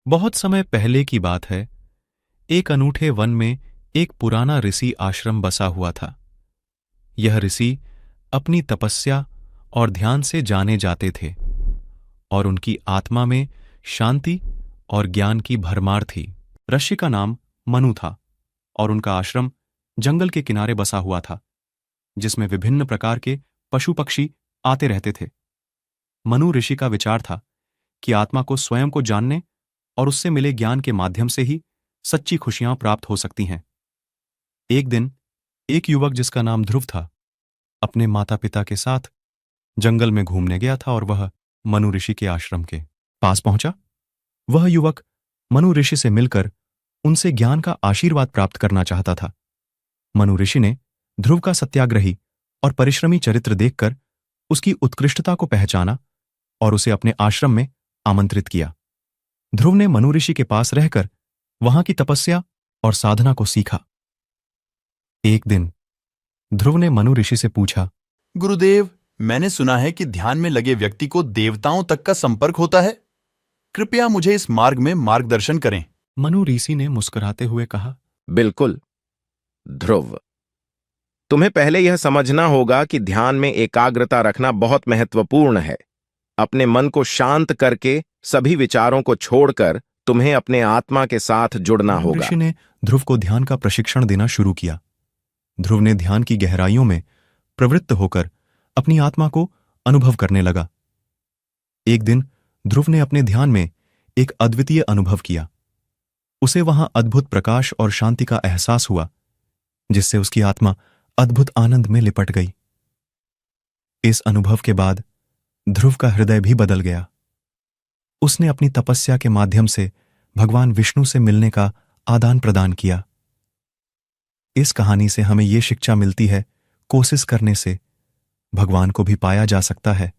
बहुत समय पहले की बात है। एक अनूठे वन में एक पुराना ऋषि आश्रम बसा हुआ था। यह ऋषि अपनी तपस्या और ध्यान से जाने जाते थे और उनकी आत्मा में शांति और ज्ञान की भरमार थी। ऋषि का नाम मनु था और उनका आश्रम जंगल के किनारे बसा हुआ था, जिसमें विभिन्न प्रकार के पशु पक्षी आते रहते थे। मनु ऋषि का विचार था कि आत्मा को स्वयं को जानने और उससे मिले ज्ञान के माध्यम से ही सच्ची खुशियां प्राप्त हो सकती हैं। एक दिन एक युवक जिसका नाम ध्रुव था, अपने माता पिता के साथ जंगल में घूमने गया था और वह मनु ऋषि के आश्रम के पास पहुंचा। वह युवक मनु ऋषि से मिलकर उनसे ज्ञान का आशीर्वाद प्राप्त करना चाहता था। मनु ऋषि ने ध्रुव का सत्याग्रही और परिश्रमी चरित्र देखकर उसकी उत्कृष्टता को पहचाना और उसे अपने आश्रम में आमंत्रित किया। ध्रुव ने मनु ऋषि के पास रहकर वहां की तपस्या और साधना को सीखा। एक दिन ध्रुव ने मनु ऋषि से पूछा, गुरुदेव, मैंने सुना है कि ध्यान में लगे व्यक्ति को देवताओं तक का संपर्क होता है। कृपया मुझे इस मार्ग में मार्गदर्शन करें। मनु ऋषि ने मुस्कुराते हुए कहा, बिल्कुल ध्रुव, तुम्हें पहले यह समझना होगा कि ध्यान में एकाग्रता रखना बहुत महत्वपूर्ण है। अपने मन को शांत करके सभी विचारों को छोड़कर तुम्हें अपने आत्मा के साथ जुड़ना होगा। ऋषि ने ध्रुव को ध्यान का प्रशिक्षण देना शुरू किया। ध्रुव ने ध्यान की गहराइयों में प्रवृत्त होकर अपनी आत्मा को अनुभव करने लगा। एक दिन ध्रुव ने अपने ध्यान में एक अद्वितीय अनुभव किया। उसे वहां अद्भुत प्रकाश और शांति का एहसास हुआ, जिससे उसकी आत्मा अद्भुत आनंद में लिपट गई। इस अनुभव के बाद ध्रुव का हृदय भी बदल गया। उसने अपनी तपस्या के माध्यम से भगवान विष्णु से मिलने का आदान प्रदान किया। इस कहानी से हमें यह शिक्षा मिलती है, कोशिश करने से भगवान को भी पाया जा सकता है।